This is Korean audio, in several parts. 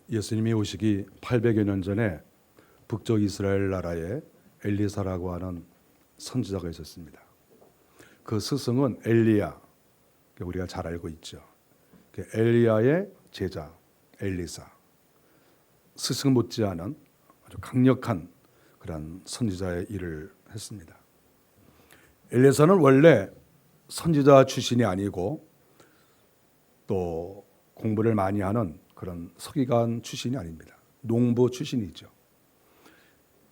예수님이 오시기 800여 년 전에 북쪽 이스라엘 나라에 엘리사라고 하는 선지자가 있었습니다. 그 스승은 엘리야, 우리가 잘 알고 있죠. 엘리야의 제자 엘리사, 스승 못지않은 아주 강력한 그런 선지자의 일을 했습니다. 엘리사는 원래 선지자 출신이 아니고 또 공부를 많이 하는 그런 서기관 출신이 아닙니다. 농부 출신이죠.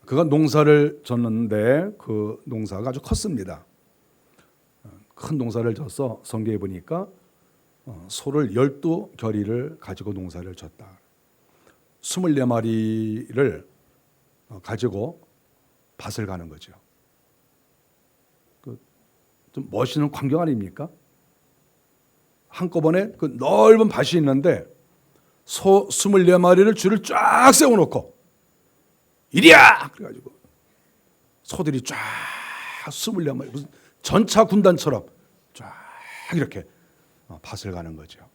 그가 농사를 졌는데 그 농사가 아주 컸습니다. 큰 농사를 져서 성경에 보니까 소를 12겨리를 가지고 농사를 졌다. 24마리를 가지고 밭을 가는 거죠. 좀 멋있는 광경 아닙니까? 한꺼번에 그 넓은 밭이 있는데 소 24마리를 줄을 쫙 세워놓고 이리야! 그래가지고 소들이 쫙 24마리 무슨 전차 군단처럼 쫙 이렇게 밭을 가는 거죠.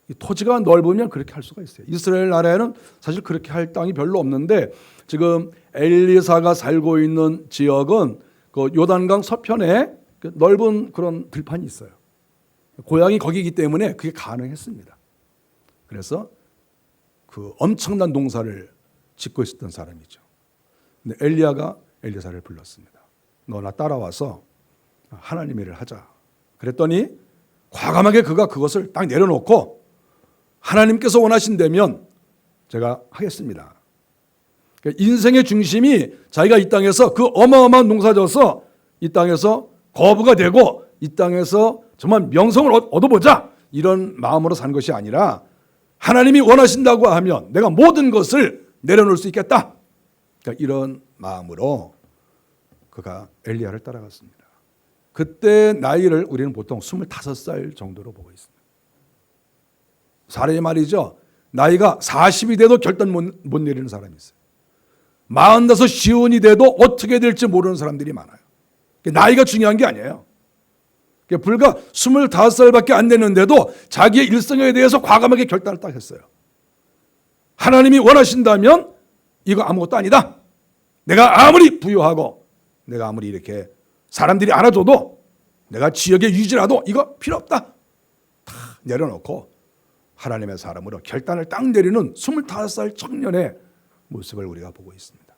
이 토지가 넓으면 그렇게 할 수가 있어요. 이스라엘 나라에는 사실 그렇게 할 땅이 별로 없는데 지금 엘리사가 살고 있는 지역은 그 요단강 서편에 넓은 그런 들판이 있어요. 고향이 거기이기 때문에 그게 가능했습니다. 그래서 그 엄청난 농사를 짓고 있었던 사람이죠. 근데 엘리야가 엘리사를 불렀습니다. 너 나 따라와서 하나님의 일을 하자. 그랬더니 과감하게 그가 그것을 딱 내려놓고 하나님께서 원하신다면 제가 하겠습니다. 그러니까 인생의 중심이 자기가 이 땅에서 그 어마어마한 농사져서 이 땅에서 거부가 되고 이 땅에서 정말 명성을 얻어보자 이런 마음으로 산 것이 아니라 하나님이 원하신다고 하면 내가 모든 것을 내려놓을 수 있겠다. 그러니까 이런 마음으로 그가 엘리야를 따라갔습니다. 그때 나이를 우리는 보통 25살 정도로 보고 있습니다. 사람이 말이죠. 나이가 40이 돼도 결단 못 내리는 사람이 있어요. 45 시운이 돼도 어떻게 될지 모르는 사람들이 많아요. 나이가 중요한 게 아니에요. 불과 25살밖에 안 됐는데도 자기의 일생에 대해서 과감하게 결단을 딱 했어요. 하나님이 원하신다면 이거 아무것도 아니다. 내가 아무리 부유하고 내가 아무리 이렇게 사람들이 알아줘도 내가 지역의 유지라도 이거 필요 없다. 다 내려놓고 하나님의 사람으로 결단을 딱 내리는 25살 청년의 모습을 우리가 보고 있습니다.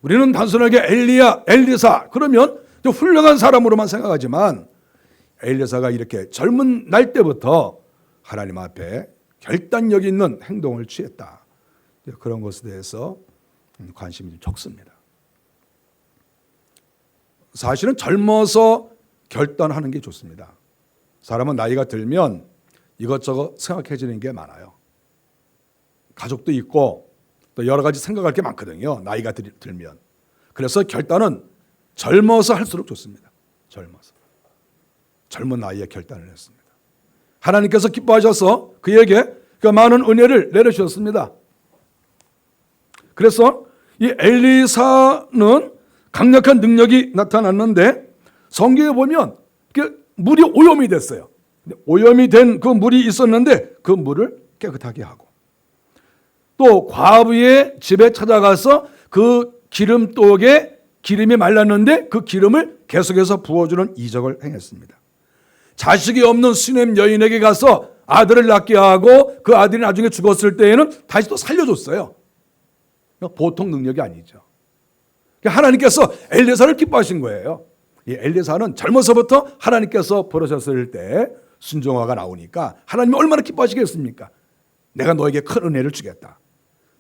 우리는 단순하게 엘리야, 엘리사 그러면 훌륭한 사람으로만 생각하지만 엘리사가 이렇게 젊은 날 때부터 하나님 앞에 결단력 있는 행동을 취했다. 그런 것에 대해서 관심이 좀 적습니다. 사실은 젊어서 결단하는 게 좋습니다. 사람은 나이가 들면 이것저것 생각해지는 게 많아요. 가족도 있고 또 여러 가지 생각할 게 많거든요. 나이가 들면. 그래서 결단은 젊어서 할수록 좋습니다. 젊어서. 젊은 나이에 결단을 했습니다. 하나님께서 기뻐하셔서 그에게 그 많은 은혜를 내려주셨습니다. 그래서 이 엘리사는 강력한 능력이 나타났는데 성경에 보면 물이 오염이 됐어요. 오염이 된 그 물이 있었는데 그 물을 깨끗하게 하고 또 과부의 집에 찾아가서 그 기름독에 기름이 말랐는데 그 기름을 계속해서 부어주는 이적을 행했습니다. 자식이 없는 수넴 여인에게 가서 아들을 낳게 하고 그 아들이 나중에 죽었을 때에는 다시 또 살려줬어요. 보통 능력이 아니죠. 하나님께서 엘리사를 기뻐하신 거예요. 이 엘리사는 젊어서부터 하나님께서 부르셨을 때 순종화가 나오니까 하나님이 얼마나 기뻐하시겠습니까? 내가 너에게 큰 은혜를 주겠다.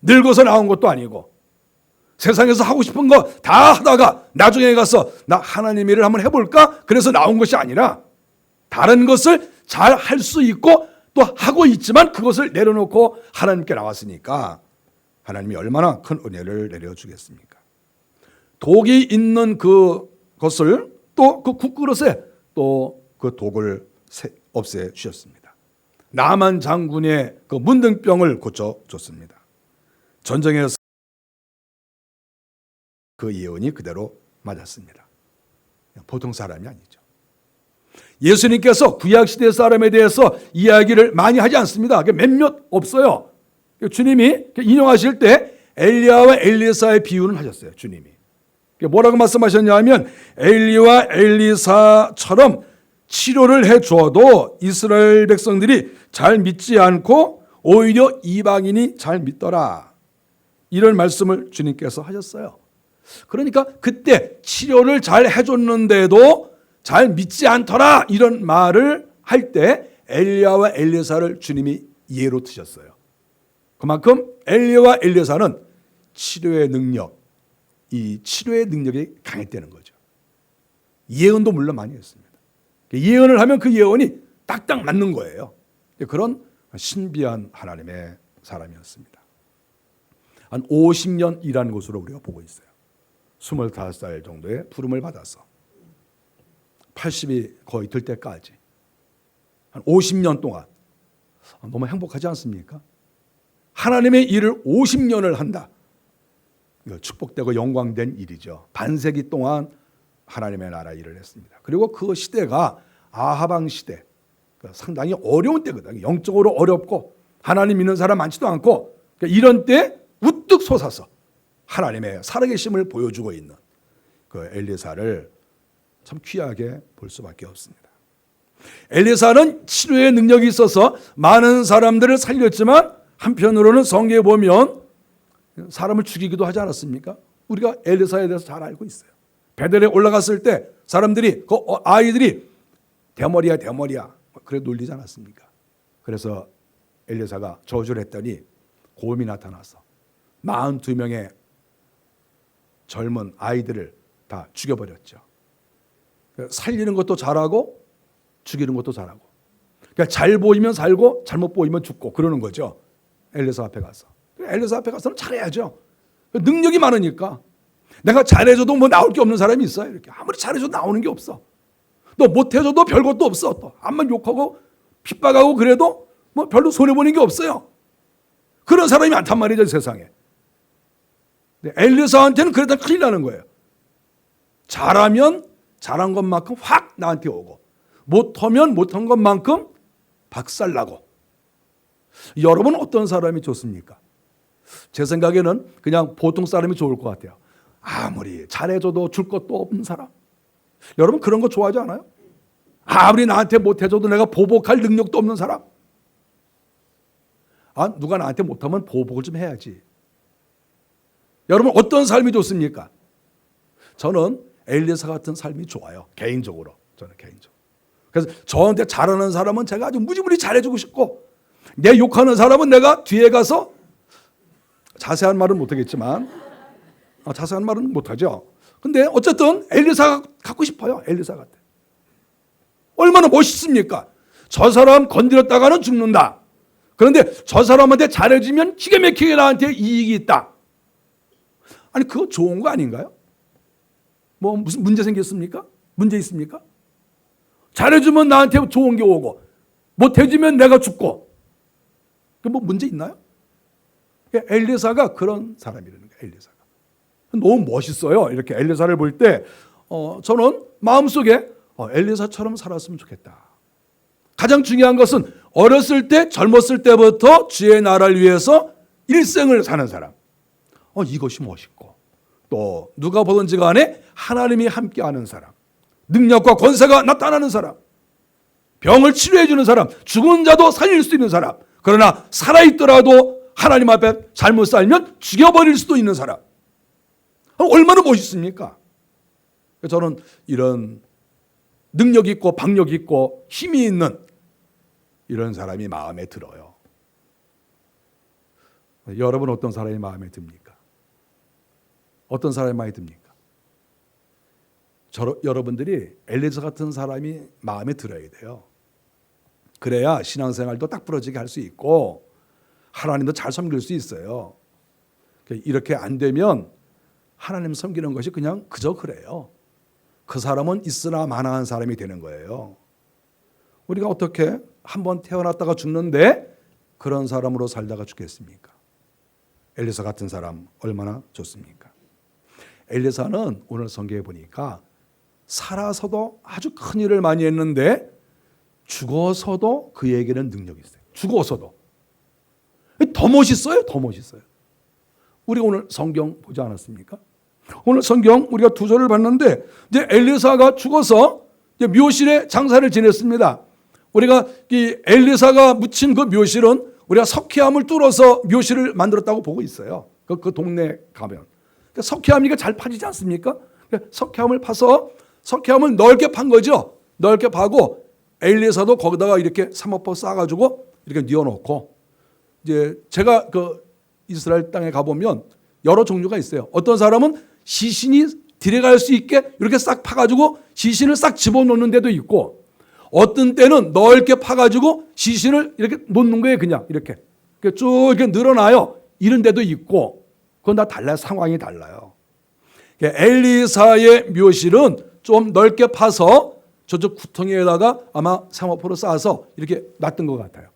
늙어서 나온 것도 아니고 세상에서 하고 싶은 거 다 하다가 나중에 가서 나 하나님 일을 한번 해볼까? 그래서 나온 것이 아니라 다른 것을 잘 할 수 있고 또 하고 있지만 그것을 내려놓고 하나님께 나왔으니까 하나님이 얼마나 큰 은혜를 내려주겠습니까? 독이 있는 그것을 또 그 국그릇에 또 그 독을 없애 주셨습니다. 나만 장군의 그 문둥병을 고쳐줬습니다. 전쟁에서 그 예언이 그대로 맞았습니다. 보통 사람이 아니죠. 예수님께서 구약시대 사람에 대해서 이야기를 많이 하지 않습니다. 몇몇 없어요. 주님이 인용하실 때 엘리야와 엘리사의 비유는 하셨어요. 주님이 뭐라고 말씀하셨냐면 엘리와 엘리사처럼 치료를 해 주어도 이스라엘 백성들이 잘 믿지 않고 오히려 이방인이 잘 믿더라. 이런 말씀을 주님께서 하셨어요. 그러니까 그때 치료를 잘 해줬는데도 잘 믿지 않더라 이런 말을 할 때 엘리야와 엘리사를 주님이 예로 드셨어요. 그만큼 엘리야와 엘리사는 치료의 능력, 이 치료의 능력이 강했다는 거죠. 예언도 물론 많이 했습니다. 예언을 하면 그 예언이 딱딱 맞는 거예요. 그런 신비한 하나님의 사람이었습니다. 한 50년 일한 것으로 우리가 보고 있어요. 25살 정도의 부름을 받아서 80이 거의 될 때까지 한 50년 동안 너무 행복하지 않습니까? 하나님의 일을 50년을 한다. 이거 축복되고 영광된 일이죠. 반세기 동안 하나님의 나라 일을 했습니다. 그리고 그 시대가 아하방 시대, 상당히 어려운 때거든요. 영적으로 어렵고 하나님 믿는 사람 많지도 않고 이런 때 우뚝 솟아서 하나님의 살아계심을 보여주고 있는 그 엘리사를 참 귀하게 볼 수밖에 없습니다. 엘리사는 치료의 능력이 있어서 많은 사람들을 살렸지만 한편으로는 성경에 보면 사람을 죽이기도 하지 않았습니까? 우리가 엘리사에 대해서 잘 알고 있어요. 베델에 올라갔을 때 사람들이 그 아이들이 대머리야 그래 놀리지 않았습니까? 그래서 엘리사가 저주를 했더니 곰이 나타나서 42명의 젊은 아이들을 다 죽여버렸죠. 살리는 것도 잘하고 죽이는 것도 잘하고, 그러니까 잘 보이면 살고 잘못 보이면 죽고 그러는 거죠. 엘리사 앞에 가서. 엘리사 앞에 가서는 잘해야죠. 능력이 많으니까. 내가 잘해줘도 뭐 나올 게 없는 사람이 있어요. 이렇게 아무리 잘해줘도 나오는 게 없어. 또 못해줘도 별것도 없어. 또 암만 욕하고 핍박하고 그래도 뭐 별로 손해보는 게 없어요. 그런 사람이 많단 말이죠, 세상에. 엘리사한테는 그러다 큰일 나는 거예요. 잘하면 잘한 것만큼 확 나한테 오고, 못하면 못한 것만큼 박살나고. 여러분 어떤 사람이 좋습니까? 제 생각에는 그냥 보통 사람이 좋을 것 같아요. 아무리 잘해줘도 줄 것도 없는 사람. 여러분 그런 거 좋아하지 않아요? 아무리 나한테 못해줘도 내가 보복할 능력도 없는 사람. 누가 나한테 못하면 보복을 좀 해야지. 여러분 어떤 삶이 좋습니까? 저는 엘리사 같은 삶이 좋아요. 개인적으로. 저는 개인적으로. 그래서 저한테 잘하는 사람은 제가 아주 무지무지 잘해주고 싶고, 내 욕하는 사람은 내가 뒤에 가서, 자세한 말은 못하겠지만, 자세한 말은 못하죠. 근데 어쨌든 엘리사가 갖고 싶어요. 엘리사 같아. 얼마나 멋있습니까? 저 사람 건드렸다가는 죽는다. 그런데 저 사람한테 잘해주면 기가 막히게 나한테 이익이 있다. 아니 그거 좋은 거 아닌가요? 뭐 무슨 문제 생겼습니까? 문제 있습니까? 잘해주면 나한테 좋은 게 오고 못해주면 내가 죽고, 그 뭐 문제 있나요? 엘리사가 그런 사람이라는 거예요. 엘리사가 너무 멋있어요. 이렇게 엘리사를 볼 때 저는 마음속에 엘리사처럼 살았으면 좋겠다. 가장 중요한 것은 어렸을 때 젊었을 때부터 주의 나라를 위해서 일생을 사는 사람. 이것이 멋있고, 또 누가 보든지 간에 하나님이 함께하는 사람, 능력과 권세가 나타나는 사람, 병을 치료해 주는 사람, 죽은 자도 살릴 수 있는 사람, 그러나 살아있더라도 하나님 앞에 잘못 살면 죽여버릴 수도 있는 사람. 얼마나 멋있습니까? 저는 이런 능력 있고 박력 있고 힘이 있는 이런 사람이 마음에 들어요. 여러분 어떤 사람이 마음에 듭니까? 어떤 사람이 마음에 듭니까? 여러분들이 엘리사 같은 사람이 마음에 들어야 돼요. 그래야 신앙생활도 딱 부러지게 할 수 있고 하나님도 잘 섬길 수 있어요. 이렇게 안 되면 하나님 섬기는 것이 그냥 그저 그래요. 그 사람은 있으나 마나한 사람이 되는 거예요. 우리가 어떻게 한번 태어났다가 죽는데 그런 사람으로 살다가 죽겠습니까? 엘리사 같은 사람 얼마나 좋습니까? 엘리사는 오늘 성경에 보니까 살아서도 아주 큰 일을 많이 했는데 죽어서도 그에게는 능력이 있어요. 죽어서도. 더 멋있어요. 더 멋있어요. 우리가 오늘 성경 보지 않았습니까? 오늘 성경 우리가 두 절을 봤는데 이제 엘리사가 죽어서 이제 묘실에 장사를 지냈습니다. 우리가 이 엘리사가 묻힌 그 묘실은 우리가 석회암을 뚫어서 묘실을 만들었다고 보고 있어요. 그 동네 가면. 석회암이가 잘 파지지 않습니까? 석회암을 파서 석회암을 넓게 판 거죠. 넓게 파고 엘리사도 거기다가 이렇게 사모포 싸가지고 이렇게 뉘어놓고 이제 제가 그 이스라엘 땅에 가보면 여러 종류가 있어요. 어떤 사람은 시신이 들어갈 수 있게 이렇게 싹 파가지고 시신을 싹 집어넣는 데도 있고 어떤 때는 넓게 파가지고 시신을 이렇게 놓는 거예요. 그냥 이렇게 쭉 이렇게 늘어나요. 이런 데도 있고 그건 다 달라요. 상황이 달라요. 엘리사의 묘실은 좀 넓게 파서 저쪽 구덩이에다가 아마 사모포로 쌓아서 이렇게 놨던 것 같아요.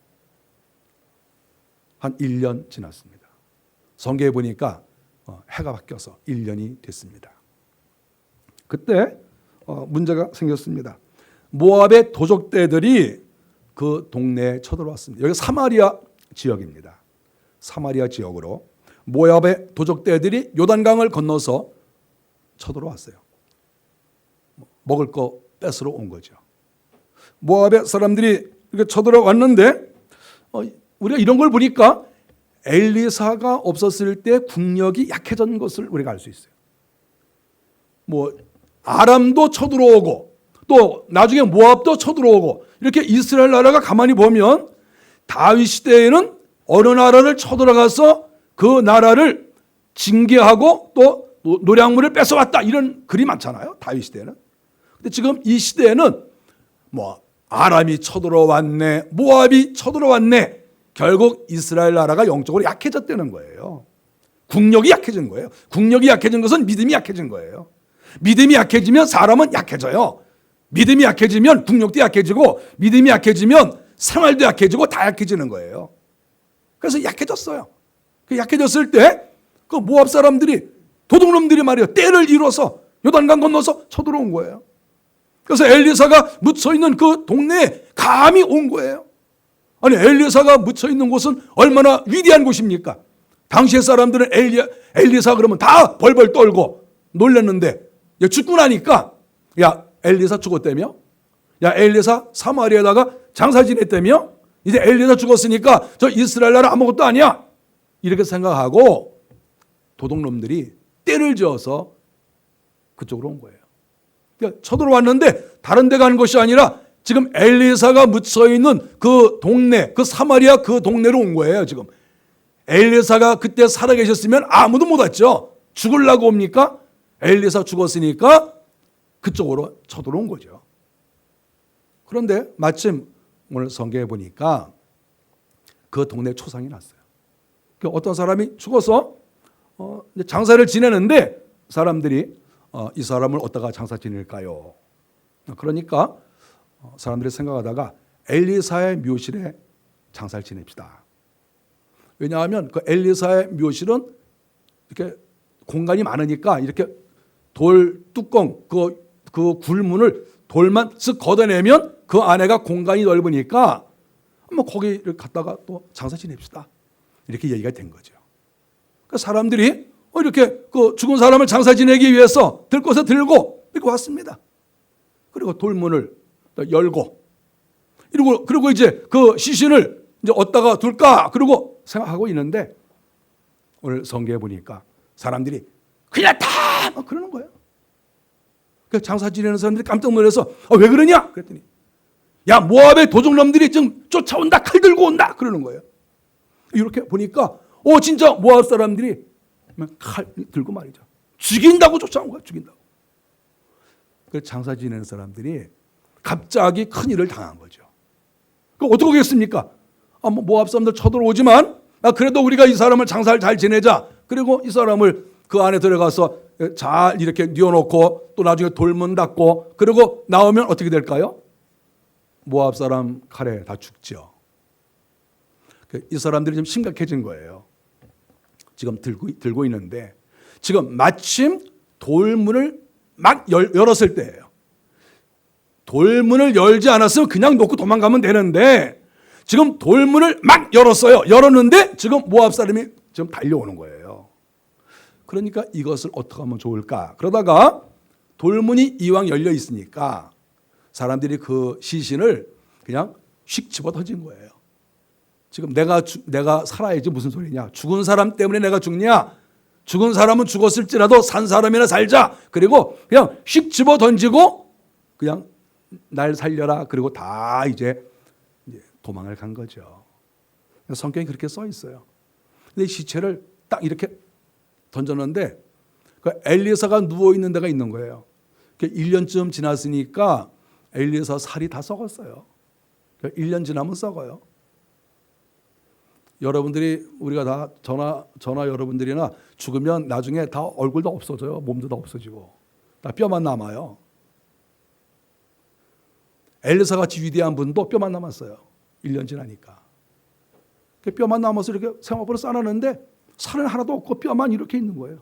한 1년 지났습니다. 성경에 보니까 해가 바뀌어서 1년이 됐습니다. 그때 문제가 생겼습니다. 모압의 도적대들이 그 동네에 쳐들어왔습니다. 여기 사마리아 지역입니다. 사마리아 지역으로 모압의 도적대들이 요단강을 건너서 쳐들어왔어요. 먹을 거 뺏으러 온 거죠. 모압의 사람들이 이렇게 쳐들어왔는데 우리가 이런 걸 보니까 엘리사가 없었을 때 국력이 약해진 것을 우리가 알 수 있어요. 뭐 아람도 쳐들어오고 또 나중에 모압도 쳐들어오고 이렇게 이스라엘 나라가 가만히 보면 다윗 시대에는 어느 나라를 쳐들어가서 그 나라를 징계하고 또 노량물을 뺏어왔다 이런 글이 많잖아요. 다윗 시대에는. 근데 지금 이 시대에는 뭐 아람이 쳐들어왔네, 모압이 쳐들어왔네. 결국 이스라엘 나라가 영적으로 약해졌다는 거예요. 국력이 약해진 거예요. 국력이 약해진 것은 믿음이 약해진 거예요. 믿음이 약해지면 사람은 약해져요. 믿음이 약해지면 국력도 약해지고 믿음이 약해지면 생활도 약해지고 다 약해지는 거예요. 그래서 약해졌어요. 그 약해졌을 때 그 모압 사람들이 도둑놈들이 말이에요. 때를 이뤄서 요단강 건너서 쳐들어온 거예요. 그래서 엘리사가 묻혀있는 그 동네에 감히 온 거예요. 아니 엘리사가 묻혀있는 곳은 얼마나 위대한 곳입니까? 당시의 사람들은 엘리사 그러면 다 벌벌 떨고 놀랐는데 죽고 나니까 야 엘리사 죽었다며? 야 엘리사 사마리아에다가 장사 지냈다며? 이제 엘리사 죽었으니까 저 이스라엘 나라 아무것도 아니야. 이렇게 생각하고 도둑놈들이 때를 지어서 그쪽으로 온 거예요. 그러니까 쳐들어왔는데 다른 데 가는 것이 아니라 지금 엘리사가 묻혀있는 그 동네, 그 사마리아 그 동네로 온 거예요. 지금 엘리사가 그때 살아계셨으면 아무도 못 왔죠. 죽으려고 옵니까? 엘리사 죽었으니까 그쪽으로 쳐들어온 거죠. 그런데 마침 오늘 성경에 보니까 그 동네에 초상이 났어요. 어떤 사람이 죽어서 장사를 지내는데 사람들이 이 사람을 어디다가 장사 지낼까요? 그러니까 사람들이 생각하다가 엘리사의 묘실에 장사를 지냅시다. 왜냐하면 그 엘리사의 묘실은 이렇게 공간이 많으니까 이렇게 돌 뚜껑 그 굴문을 돌만 쓱 걷어내면 그 안에가 공간이 넓으니까 뭐 거기를 갔다가 또 장사 지냅시다. 이렇게 얘기가 된 거죠. 그 사람들이 이렇게 그 죽은 사람을 장사 지내기 위해서 들 곳에 들고 이렇게 왔습니다. 그리고 돌문을 열고 그리고 이제 그 시신을 이제 어디다가 둘까 그러고 생각하고 있는데 오늘 성경에 보니까 사람들이 그냥 다 그러는 거예요. 그 장사 지내는 사람들이 깜짝 놀라서 왜 그러냐 그랬더니 야 모압의 도둑놈들이 지금 쫓아온다 칼 들고 온다 그러는 거예요. 이렇게 보니까 진짜 모압 사람들이 칼 들고 말이죠. 죽인다고 쫓아온 거야. 죽인다고. 그 장사 지내는 사람들이 갑자기 큰 일을 당한 거죠. 그 어떻게 하겠습니까? 뭐 모압 사람들 쳐들어오지만 그래도 우리가 이 사람을 장사를 잘 지내자. 그리고 이 사람을 그 안에 들어가서 잘 이렇게 뉘어놓고 또 나중에 돌문 닫고 그리고 나오면 어떻게 될까요? 모압 사람 칼에 다 죽죠. 이 사람들이 좀 심각해진 거예요. 지금 들고 있는데 지금 마침 돌문을 막 열었을 때예요. 돌문을 열지 않았으면 그냥 놓고 도망가면 되는데 지금 돌문을 막 열었어요. 열었는데 지금 모압 사람이 지금 달려오는 거예요. 그러니까 이것을 어떻게 하면 좋을까? 그러다가 돌문이 이왕 열려 있으니까 사람들이 그 시신을 그냥 휙 집어 던진 거예요. 지금 내가 살아야지 무슨 소리냐? 죽은 사람 때문에 내가 죽냐? 죽은 사람은 죽었을지라도 산 사람이나 살자. 그리고 그냥 휙 집어 던지고 그냥 날 살려라. 그리고 다 이제 도망을 간 거죠. 성경에 그렇게 써 있어요. 근데 시체를 딱 이렇게 던졌는데 그 엘리사가 누워 있는 데가 있는 거예요. 1년쯤 지났으니까 엘리사 살이 다 썩었어요. 1년 지나면 썩어요. 여러분들이 우리가 다 저나 여러분들이나 죽으면 나중에 다 얼굴도 없어져요. 몸도 다 없어지고 다 뼈만 남아요. 엘리사 같이 위대한 분도 뼈만 남았어요. 1년 지나니까. 뼈만 남아서 이렇게 생각으로 싸놨는데 살은 하나도 없고 뼈만 이렇게 있는 거예요.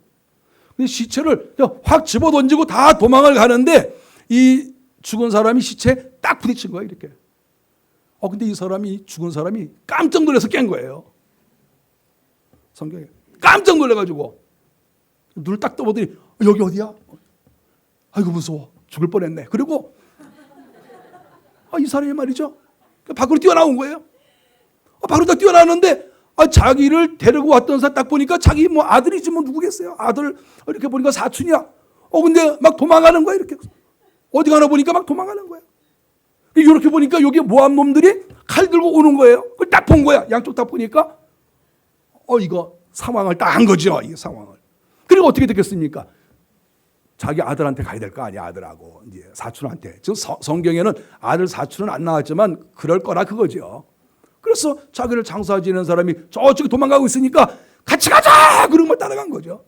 근데 시체를 확 집어 던지고 다 도망을 가는데 이 죽은 사람이 시체에 딱 부딪힌 거예요. 이렇게. 근데 이 사람이 죽은 사람이 깜짝 놀라서 깬 거예요. 성경에 깜짝 놀라가지고 눈을 딱 떠보더니 여기 어디야? 아이고 무서워. 죽을 뻔했네. 그리고 이 사람이 말이죠. 밖으로 뛰어나온 거예요. 밖으로 딱 뛰어나왔는데 자기를 데리고 왔던 사람 딱 보니까 자기 뭐 아들이지 뭐 누구겠어요. 아들 이렇게 보니까 사촌이야. 근데 막 도망가는 거야. 이렇게 어디 가나 보니까 막 도망가는 거야. 이렇게 보니까 여기 모압 놈들이 칼 들고 오는 거예요. 그걸 딱 본 거야. 양쪽 다 보니까 이거 상황을 딱 한 거죠. 이 상황을. 그리고 어떻게 됐겠습니까? 자기 아들한테 가야 될 거 아니야. 아들하고 이제 사촌한테. 지금 성경에는 아들 사촌은 안 나왔지만 그럴 거라 그거죠. 그래서 자기를 장사 지는 사람이 저쪽에 도망가고 있으니까 같이 가자! 그런 걸 따라간 거죠.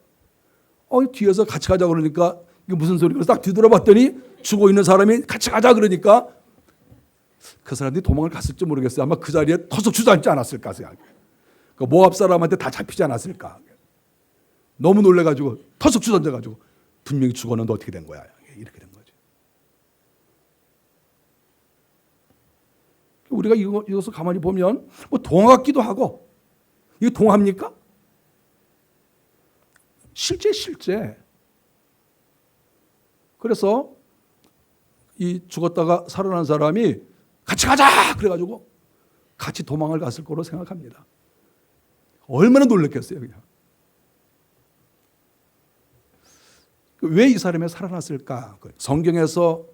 뒤에서 같이 가자 그러니까 이게 무슨 소리가 딱 뒤돌아봤더니 죽어 있는 사람이 같이 가자 그러니까 그 사람들이 도망을 갔을지 모르겠어요. 아마 그 자리에 터서 주저앉지 않았을까 생각해요. 그 모압 사람한테 다 잡히지 않았을까. 너무 놀래가지고 터서 주저앉아가지고 분명히 죽었는데 어떻게 된 거야. 이렇게 된 거죠. 우리가 이것을 가만히 보면 뭐 동화 같기도 하고 이게 동화입니까? 실제. 그래서 이 죽었다가 살아난 사람이 같이 가자! 그래가지고 같이 도망을 갔을 거로 생각합니다. 얼마나 놀랐겠어요, 그냥. 왜 이 사람이 살아났을까? 성경에서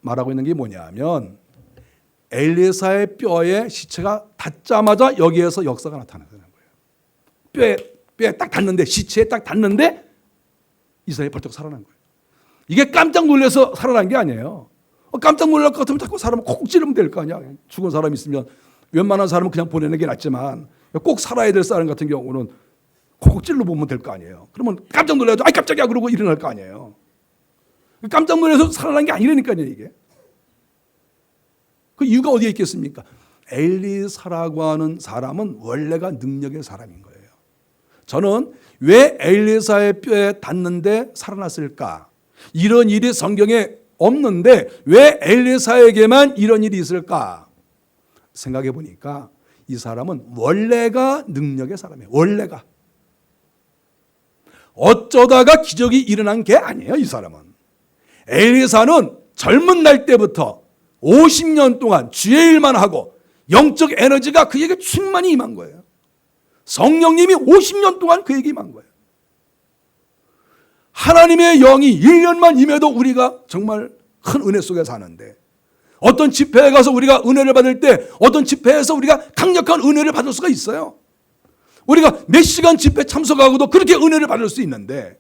말하고 있는 게 뭐냐면 엘리사의 뼈에 시체가 닿자마자 여기에서 역사가 나타나는 거예요. 뼈에 딱 닿는데, 시체에 딱 닿는데 이 사람이 벌떡 살아난 거예요. 이게 깜짝 놀라서 살아난 게 아니에요. 깜짝 놀랄 것 같으면 자꾸 사람을 콕 찌르면 될 거 아니야. 죽은 사람 있으면 웬만한 사람은 그냥 보내는 게 낫지만 꼭 살아야 될 사람 같은 경우는 콕 찔러 보면 될 거 아니에요. 그러면 깜짝 놀라서 아이 깜짝이야 그러고 일어날 거 아니에요. 깜짝 놀라서 살아난 게 아니라니까요 이게. 그 이유가 어디에 있겠습니까? 엘리사라고 하는 사람은 원래가 능력의 사람인 거예요. 저는 왜 엘리사의 뼈에 닿는데 살아났을까? 이런 일이 성경에 없는데 왜 엘리사에게만 이런 일이 있을까? 생각해 보니까 이 사람은 원래가 능력의 사람이에요. 원래가. 어쩌다가 기적이 일어난 게 아니에요. 이 사람은. 엘리사는 젊은 날 때부터 50년 동안 주의 일만 하고 영적 에너지가 그에게 충만히 임한 거예요. 성령님이 50년 동안 그에게 임한 거예요. 하나님의 영이 1년만 임해도 우리가 정말 큰 은혜 속에 사는데 어떤 집회에 가서 우리가 은혜를 받을 때 어떤 집회에서 우리가 강력한 은혜를 받을 수가 있어요. 우리가 몇 시간 집회 참석하고도 그렇게 은혜를 받을 수 있는데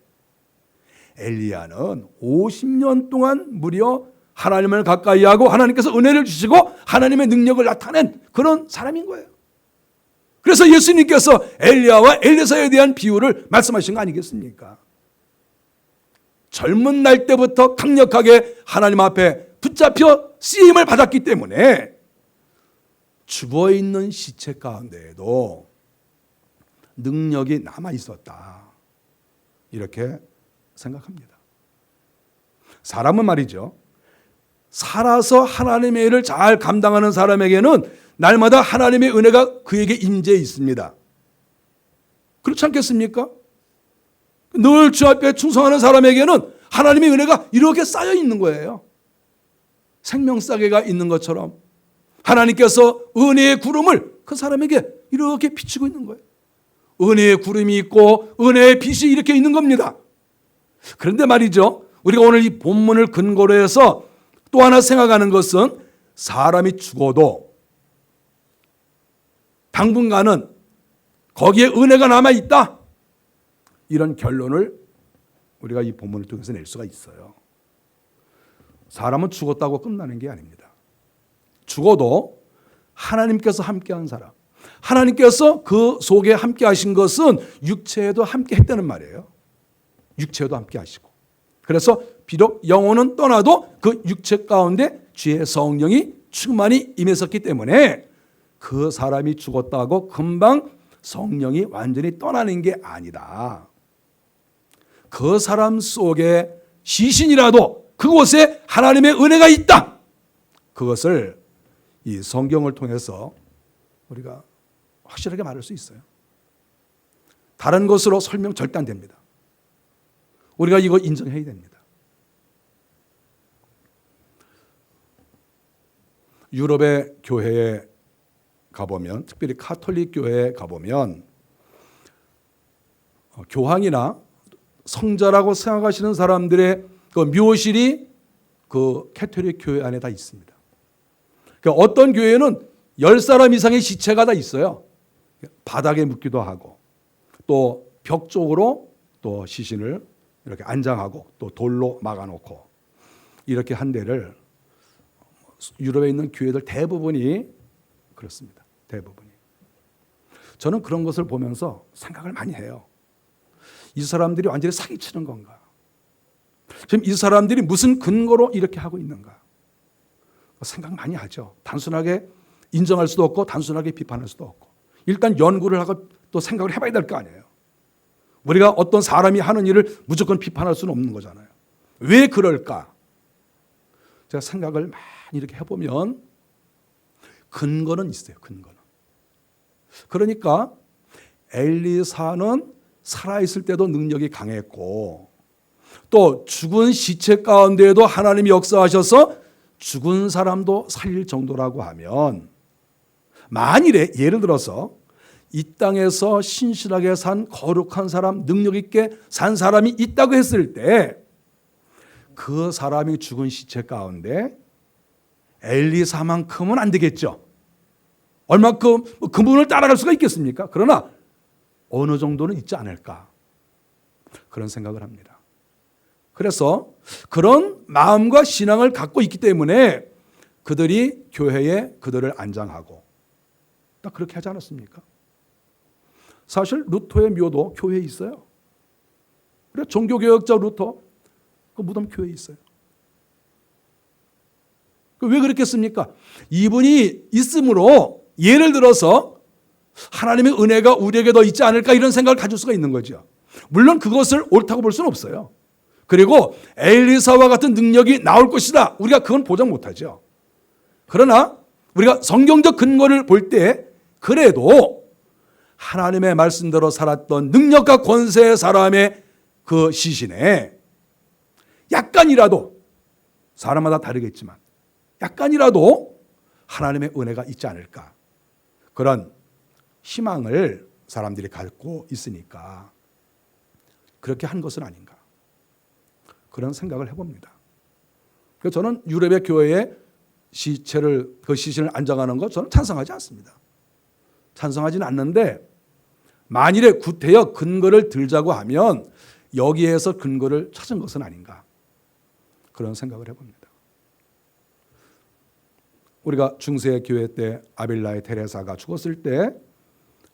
엘리야는 50년 동안 무려 하나님을 가까이 하고 하나님께서 은혜를 주시고 하나님의 능력을 나타낸 그런 사람인 거예요. 그래서 예수님께서 엘리야와 엘리사에 대한 비유를 말씀하신 거 아니겠습니까? 젊은 날 때부터 강력하게 하나님 앞에 붙잡혀 쓰임을 받았기 때문에 죽어있는 시체 가운데에도 능력이 남아 있었다. 이렇게 생각합니다. 사람은 말이죠. 살아서 하나님의 일을 잘 감당하는 사람에게는 날마다 하나님의 은혜가 그에게 임재해 있습니다. 그렇지 않겠습니까? 늘 주 앞에 충성하는 사람에게는 하나님의 은혜가 이렇게 쌓여 있는 거예요. 생명싸개가 있는 것처럼 하나님께서 은혜의 구름을 그 사람에게 이렇게 비치고 있는 거예요. 은혜의 구름이 있고 은혜의 빛이 이렇게 있는 겁니다. 그런데 말이죠, 우리가 오늘 이 본문을 근거로 해서 또 하나 생각하는 것은 사람이 죽어도 당분간은 거기에 은혜가 남아있다, 이런 결론을 우리가 이 본문을 통해서 낼 수가 있어요. 사람은 죽었다고 끝나는 게 아닙니다. 죽어도 하나님께서 함께한 사람, 하나님께서 그 속에 함께 하신 것은 육체에도 함께 했다는 말이에요. 육체에도 함께 하시고, 그래서 비록 영혼은 떠나도 그 육체 가운데 주의 성령이 충만히 임했었기 때문에 그 사람이 죽었다고 금방 성령이 완전히 떠나는 게 아니다. 그 사람 속에 시신이라도 그곳에 하나님의 은혜가 있다, 그것을 이 성경을 통해서 우리가 확실하게 말할 수 있어요. 다른 것으로 설명 절대 안 됩니다. 우리가 이거 인정해야 됩니다. 유럽의 교회에 가보면, 특별히 카톨릭 교회에 가보면 교황이나 성자라고 생각하시는 사람들의 그 묘실이 그 카톨릭 교회 안에 다 있습니다. 그러니까 어떤 교회는 10사람 이상의 시체가 다 있어요. 바닥에 묻기도 하고, 또 벽 쪽으로 또 시신을 이렇게 안장하고 또 돌로 막아놓고, 이렇게 한 데를 유럽에 있는 교회들 대부분이 그렇습니다. 대부분이. 저는 그런 것을 보면서 생각을 많이 해요. 이 사람들이 완전히 사기치는 건가? 지금 이 사람들이 무슨 근거로 이렇게 하고 있는가? 생각 많이 하죠. 단순하게 인정할 수도 없고 단순하게 비판할 수도 없고, 일단 연구를 하고 또 생각을 해봐야 될 거 아니에요. 우리가 어떤 사람이 하는 일을 무조건 비판할 수는 없는 거잖아요. 왜 그럴까? 제가 생각을 많이 이렇게 해보면 근거는 있어요. 근거는. 그러니까 엘리사는 살아있을 때도 능력이 강했고, 또 죽은 시체 가운데에도 하나님이 역사하셔서 죽은 사람도 살릴 정도라고 하면, 만일에 예를 들어서 이 땅에서 신실하게 산 거룩한 사람, 능력 있게 산 사람이 있다고 했을 때 그 사람이 죽은 시체 가운데 엘리사만큼은 안 되겠죠. 얼마큼 그분을 따라갈 수가 있겠습니까? 그러나 어느 정도는 있지 않을까, 그런 생각을 합니다. 그래서 그런 마음과 신앙을 갖고 있기 때문에 그들이 교회에 그들을 안장하고, 딱 그렇게 하지 않았습니까? 사실 루터의 묘도 교회에 있어요. 그래, 종교개혁자 루터 그 무덤 교회에 있어요. 왜 그렇겠습니까? 이분이 있음으로 예를 들어서 하나님의 은혜가 우리에게 더 있지 않을까, 이런 생각을 가질 수가 있는 거죠. 물론 그것을 옳다고 볼 수는 없어요. 그리고 엘리사와 같은 능력이 나올 것이다, 우리가 그건 보장 못하죠. 그러나 우리가 성경적 근거를 볼 때 그래도 하나님의 말씀대로 살았던 능력과 권세의 사람의 그 시신에 약간이라도, 사람마다 다르겠지만 약간이라도 하나님의 은혜가 있지 않을까, 그런 희망을 사람들이 갖고 있으니까 그렇게 한 것은 아닌가, 그런 생각을 해봅니다. 그래서 저는 유럽의 교회에 그 시신을 안장하는 것 저는 찬성하지 않습니다. 찬성하지는 않는데, 만일에 구태여 근거를 들자고 하면 여기에서 근거를 찾은 것은 아닌가, 그런 생각을 해봅니다. 우리가 중세 교회 때 아빌라의 테레사가 죽었을 때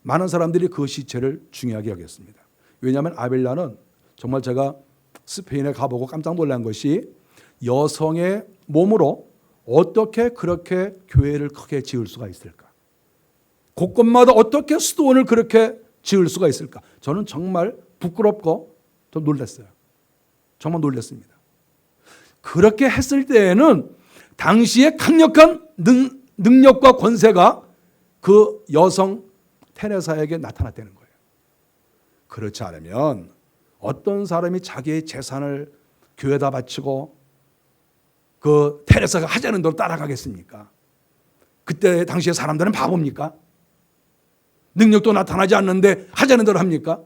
많은 사람들이 그 시체를 중요하게 여겼습니다. 왜냐하면 아빌라는 정말, 제가 스페인에 가보고 깜짝 놀란 것이, 여성의 몸으로 어떻게 그렇게 교회를 크게 지을 수가 있을까? 곳곳마다 어떻게 수도원을 그렇게 지을 수가 있을까? 저는 정말 부끄럽고 좀 놀랐어요. 정말 놀랐습니다. 그렇게 했을 때에는 당시에 강력한 능력과 권세가 그 여성 테레사에게 나타났다는 거예요. 그렇지 않으면 어떤 사람이 자기의 재산을 교회에다 바치고 그 테레사가 하자는 대로 따라가겠습니까? 그때 당시에 사람들은 바보입니까? 능력도 나타나지 않는데 하자는 대로 합니까?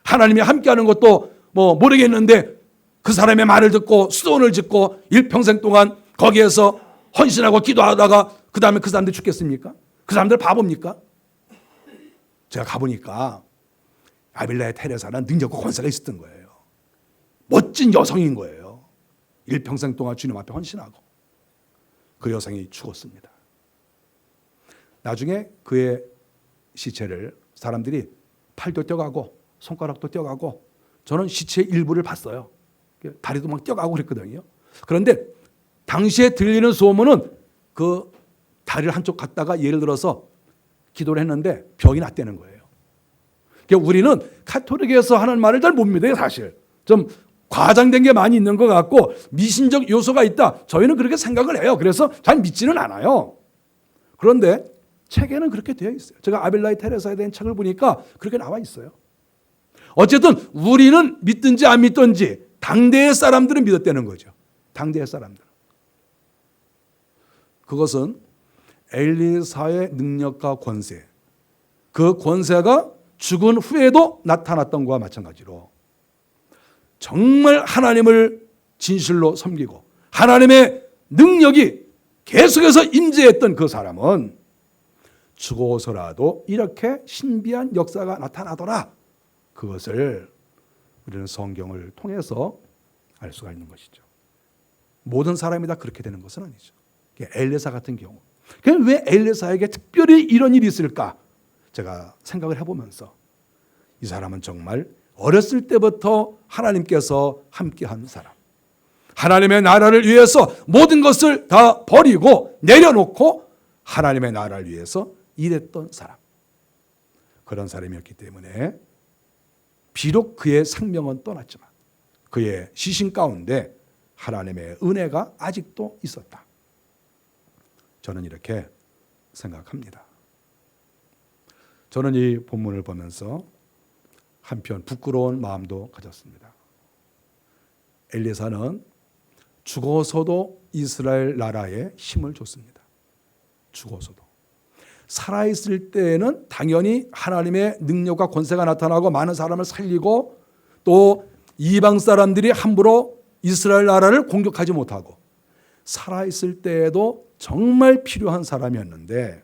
하나님이 함께하는 것도 모르겠는데 그 사람의 말을 듣고 수도원을 짓고 일평생 동안 거기에서 헌신하고 기도하다가 그 다음에 그 사람들 죽겠습니까? 그 사람들 바보입니까? 제가 가보니까 아빌라의 테레사는 능력과 권세가 있었던 거예요. 멋진 여성인 거예요. 일평생 동안 주님 앞에 헌신하고 그 여성이 죽었습니다. 나중에 그의 시체를 사람들이 팔도 떼가고 손가락도 떼가고 저는 시체의 일부를 봤어요. 다리도 막 떼가고 그랬거든요. 그런데 당시에 들리는 소문은 그 다리를 한쪽 갖다가 예를 들어서 기도를 했는데 병이 났다는 거예요. 그러니까 우리는 카톨릭에서 하는 말을 잘 못 믿어요. 사실 좀 과장된 게 많이 있는 것 같고 미신적 요소가 있다. 저희는 그렇게 생각을 해요. 그래서 잘 믿지는 않아요. 그런데 책에는 그렇게 되어 있어요. 제가 아빌라의 테레사에 대한 책을 보니까 그렇게 나와 있어요. 어쨌든 우리는 믿든지 안 믿든지 당대의 사람들은 믿었다는 거죠. 당대의 사람들은. 그것은 엘리사의 능력과 권세, 그 권세가 죽은 후에도 나타났던 것과 마찬가지로 정말 하나님을 진실로 섬기고 하나님의 능력이 계속해서 임재했던 그 사람은 죽어서라도 이렇게 신비한 역사가 나타나더라. 그것을 우리는 성경을 통해서 알 수가 있는 것이죠. 모든 사람이 다 그렇게 되는 것은 아니죠. 엘리사 같은 경우. 왜 엘리사에게 특별히 이런 일이 있을까? 제가 생각을 해보면서 이 사람은 정말 어렸을 때부터 하나님께서 함께한 사람. 하나님의 나라를 위해서 모든 것을 다 버리고 내려놓고 하나님의 나라를 위해서 일했던 사람. 그런 사람이었기 때문에 비록 그의 생명은 떠났지만 그의 시신 가운데 하나님의 은혜가 아직도 있었다. 저는 이렇게 생각합니다. 저는 이 본문을 보면서 한편 부끄러운 마음도 가졌습니다. 엘리사는 죽어서도 이스라엘 나라에 힘을 줬습니다. 죽어서도. 살아있을 때에는 당연히 하나님의 능력과 권세가 나타나고 많은 사람을 살리고 또 이방 사람들이 함부로 이스라엘 나라를 공격하지 못하고 살아있을 때에도 정말 필요한 사람이었는데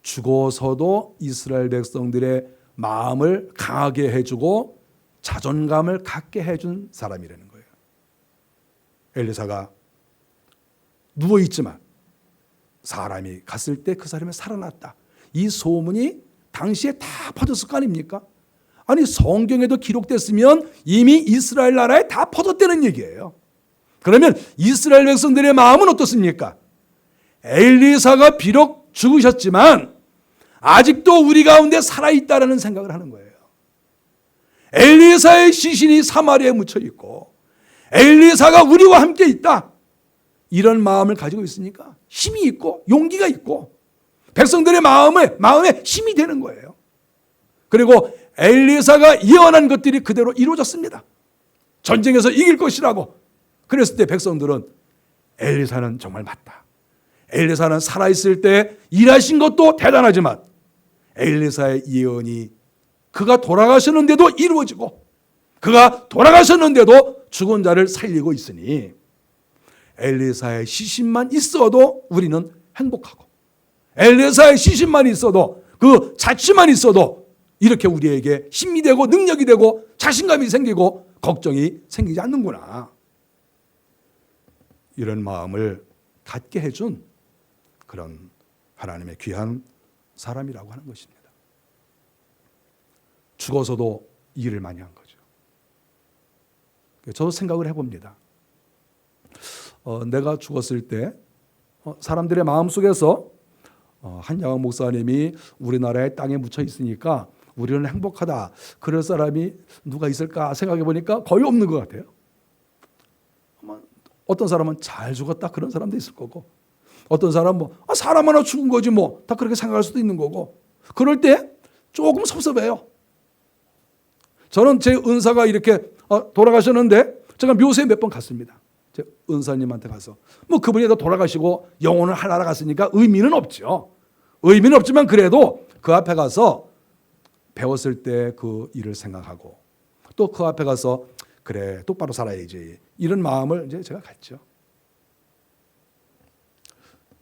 죽어서도 이스라엘 백성들의 마음을 강하게 해주고 자존감을 갖게 해준 사람이라는 거예요. 엘리사가 누워있지만 사람이 갔을 때 그 사람이 살아났다. 이 소문이 당시에 다 퍼졌을 거 아닙니까? 아니 성경에도 기록됐으면 이미 이스라엘 나라에 다 퍼졌다는 얘기예요. 그러면 이스라엘 백성들의 마음은 어떻습니까? 엘리사가 비록 죽으셨지만 아직도 우리 가운데 살아있다라는 생각을 하는 거예요. 엘리사의 시신이 사마리아에 묻혀 있고 엘리사가 우리와 함께 있다. 이런 마음을 가지고 있으니까 힘이 있고 용기가 있고 백성들의 마음에 힘이 되는 거예요. 그리고 엘리사가 예언한 것들이 그대로 이루어졌습니다. 전쟁에서 이길 것이라고. 그랬을 때 백성들은 엘리사는 정말 맞다. 엘리사는 살아있을 때 일하신 것도 대단하지만 엘리사의 예언이 그가 돌아가셨는데도 이루어지고 그가 돌아가셨는데도 죽은 자를 살리고 있으니 엘리사의 시신만 있어도 우리는 행복하고 엘리사의 시신만 있어도 그 자취만 있어도 이렇게 우리에게 힘이 되고 능력이 되고 자신감이 생기고 걱정이 생기지 않는구나. 이런 마음을 갖게 해준 그런 하나님의 귀한 사람이라고 하는 것입니다. 죽어서도 일을 많이 한 거죠. 저도 생각을 해봅니다. 내가 죽었을 때 사람들의 마음속에서 한양원 목사님이 우리나라의 땅에 묻혀 있으니까 우리는 행복하다. 그럴 사람이 누가 있을까 생각해 보니까 거의 없는 것 같아요. 어떤 사람은 잘 죽었다 그런 사람도 있을 거고 어떤 사람은 뭐 사람 하나 죽은 거지 뭐 다 그렇게 생각할 수도 있는 거고 그럴 때 조금 섭섭해요. 저는 제 은사가 이렇게 돌아가셨는데 제가 묘소에 몇 번 갔습니다. 제 은사님한테 가서 뭐 그분이 다 돌아가시고 영혼을 하나라 갔으니까 의미는 없죠. 의미는 없지만 그래도 그 앞에 가서 배웠을 때 그 일을 생각하고 또 그 앞에 가서 그래 똑바로 살아야지 이런 마음을 이제 제가 갖죠.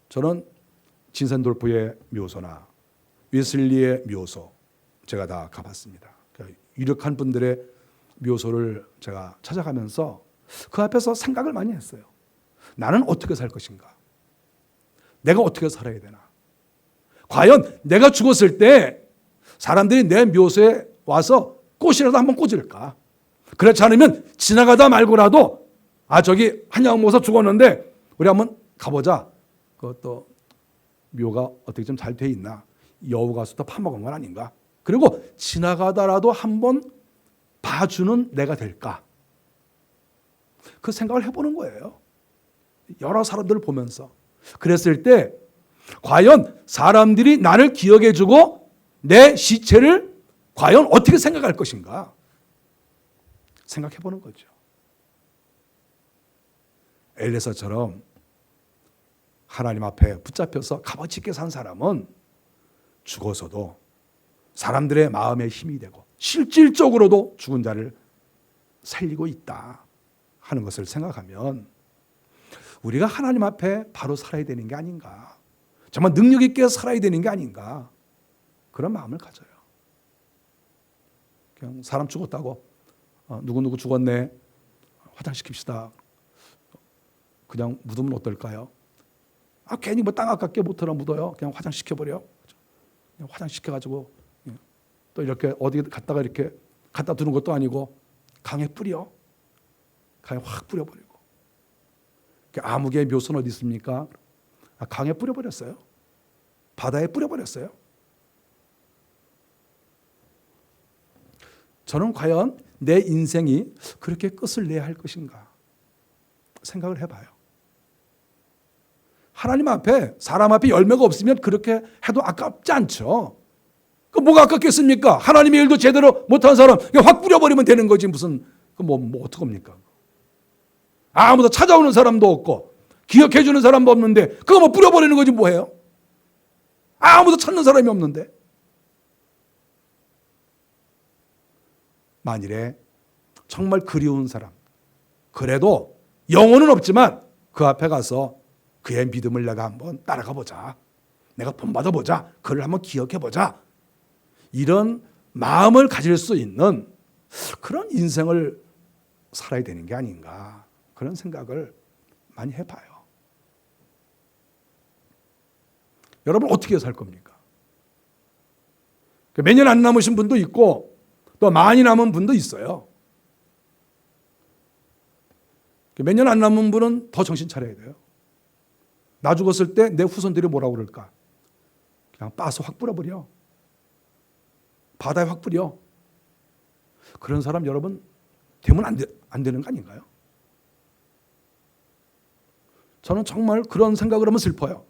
저는 진센돌프의 묘소나 웨슬리의 묘소 제가 다 가봤습니다. 그러니까 유력한 분들의 묘소를 제가 찾아가면서 그 앞에서 생각을 많이 했어요. 나는 어떻게 살 것인가? 내가 어떻게 살아야 되나? 과연 내가 죽었을 때 사람들이 내 묘소에 와서 꽃이라도 한번 꽂을까? 그렇지 않으면 지나가다 말고라도 저기 한양모사 죽었는데 우리 한번 가보자. 그것도 묘가 어떻게 좀 잘 돼 있나? 여우 가서 또 파먹은 건 아닌가? 그리고 지나가다라도 한번 봐주는 내가 될까? 그 생각을 해보는 거예요. 여러 사람들을 보면서. 그랬을 때 과연 사람들이 나를 기억해주고 내 시체를 과연 어떻게 생각할 것인가? 생각해보는 거죠. 엘리사처럼 하나님 앞에 붙잡혀서 값어치 있게 산 사람은 죽어서도 사람들의 마음에 힘이 되고 실질적으로도 죽은 자를 살리고 있다 하는 것을 생각하면 우리가 하나님 앞에 바로 살아야 되는 게 아닌가, 정말 능력 있게 살아야 되는 게 아닌가, 그런 마음을 가져요. 그냥 사람 죽었다고 누구누구 죽었네 화장시킵시다. 그냥 묻으면 어떨까요? 괜히 뭐 땅 아깝게 못하나 묻어요. 그냥 화장시켜버려. 그냥 화장시켜가지고 또 이렇게 어디 갔다가 이렇게 갖다 두는 것도 아니고 강에 뿌려. 강에 확 뿌려버리고. 아무개의 묘소는 어디 있습니까? 강에 뿌려버렸어요. 바다에 뿌려버렸어요. 저는 과연 내 인생이 그렇게 끝을 내야 할 것인가 생각을 해봐요. 하나님 앞에, 사람 앞에 열매가 없으면 그렇게 해도 아깝지 않죠. 그 뭐가 아깝겠습니까? 하나님의 일도 제대로 못한 사람 그냥 확 뿌려버리면 되는 거지. 무슨 뭐 어떡합니까? 아무도 찾아오는 사람도 없고 기억해 주는 사람도 없는데 그거 뭐 뿌려버리는 거지 뭐예요? 아무도 찾는 사람이 없는데. 만일에 정말 그리운 사람, 그래도 영혼은 없지만 그 앞에 가서 그의 믿음을 내가 한번 따라가 보자, 내가 본받아 보자, 그를 한번 기억해 보자, 이런 마음을 가질 수 있는 그런 인생을 살아야 되는 게 아닌가, 그런 생각을 많이 해봐요. 여러분 어떻게 살 겁니까? 몇 년 안 남으신 분도 있고 또 많이 남은 분도 있어요. 몇 년 안 남은 분은 더 정신 차려야 돼요. 나 죽었을 때 내 후손들이 뭐라고 그럴까? 그냥 빠서 확 뿌려버려. 바다에 확 뿌려. 그런 사람 여러분 되면 안 되는 거 아닌가요? 저는 정말 그런 생각을 하면 슬퍼요.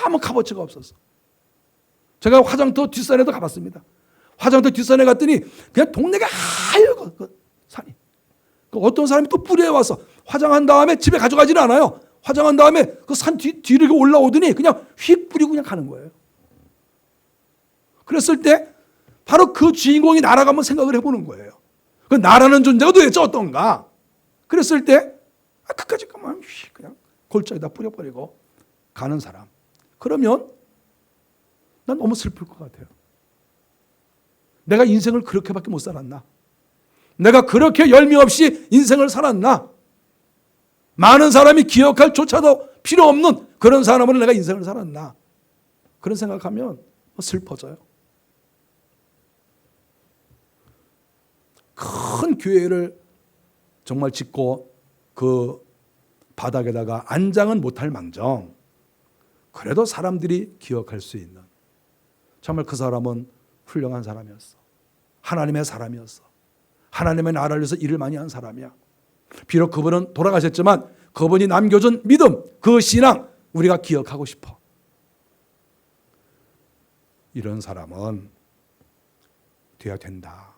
아무 값어치가 없었어. 제가 화장터 뒷산에도 가봤습니다. 화장터 뒷산에 갔더니 그냥 동네가 하얘고 그 산이. 어떤 사람이 또 뿌리에 와서 화장한 다음에 집에 가져가지는 않아요. 화장한 다음에 그 산 뒤를 올라오더니 그냥 휙 뿌리고 그냥 가는 거예요. 그랬을 때 바로 그 주인공이 나라가 한번 생각을 해보는 거예요. 그 나라는 존재가 도대체 어떤가? 그랬을 때 끝까지 그냥 골짜기다 뿌려버리고 가는 사람. 그러면 난 너무 슬플 것 같아요. 내가 인생을 그렇게밖에 못 살았나? 내가 그렇게 열미 없이 인생을 살았나? 많은 사람이 기억할 조차도 필요 없는 그런 사람으로 내가 인생을 살았나? 그런 생각하면 슬퍼져요. 큰 교회를 정말 짓고 그 바닥에다가 안장은 못할 망정, 그래도 사람들이 기억할 수 있는, 정말 그 사람은 훌륭한 사람이었어. 하나님의 사람이었어. 하나님의 나라를 위해서 일을 많이 한 사람이야. 비록 그분은 돌아가셨지만 그분이 남겨준 믿음, 그 신앙 우리가 기억하고 싶어. 이런 사람은 돼야 된다.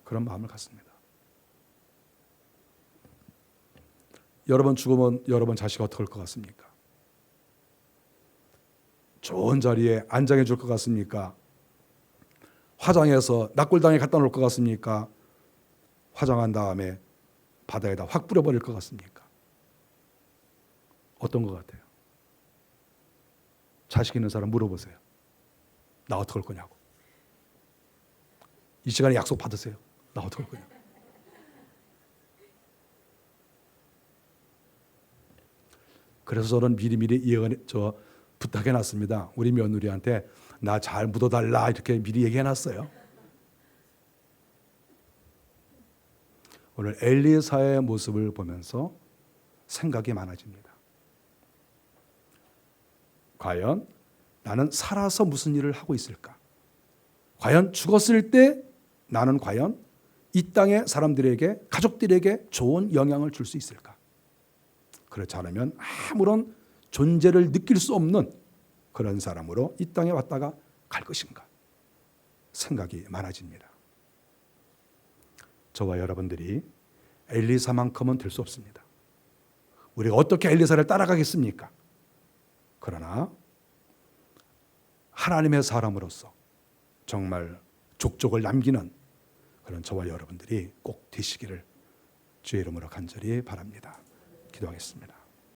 그런 마음을 갖습니다. 여러분 죽으면 여러분 자식 어떻게 할 것 같습니까? 좋은 자리에 안장해 줄 것 같습니까? 화장해서 낙골당에 갖다 놓을 것 같습니까? 화장한 다음에 바다에다 확 뿌려버릴 것 같습니까? 어떤 것 같아요? 자식 있는 사람 물어보세요. 나 어떻게 할 거냐고. 이 시간에 약속 받으세요. 나 어떻게 할 거냐고. 그래서 저는 미리미리 부탁해 놨습니다. 우리 며느리한테 나 잘 묻어달라 이렇게 미리 얘기해 놨어요. 오늘 엘리사의 모습을 보면서 생각이 많아집니다. 과연 나는 살아서 무슨 일을 하고 있을까? 과연 죽었을 때 나는 과연 이 땅의 사람들에게, 가족들에게 좋은 영향을 줄 수 있을까? 그렇지 않으면 아무런 존재를 느낄 수 없는 그런 사람으로 이 땅에 왔다가 갈 것인가? 생각이 많아집니다. 저와 여러분들이 엘리사만큼은 될 수 없습니다. 우리가 어떻게 엘리사를 따라가겠습니까? 그러나 하나님의 사람으로서 정말 족족을 남기는 그런 저와 여러분들이 꼭 되시기를 주의 이름으로 간절히 바랍니다. 기도하겠습니다.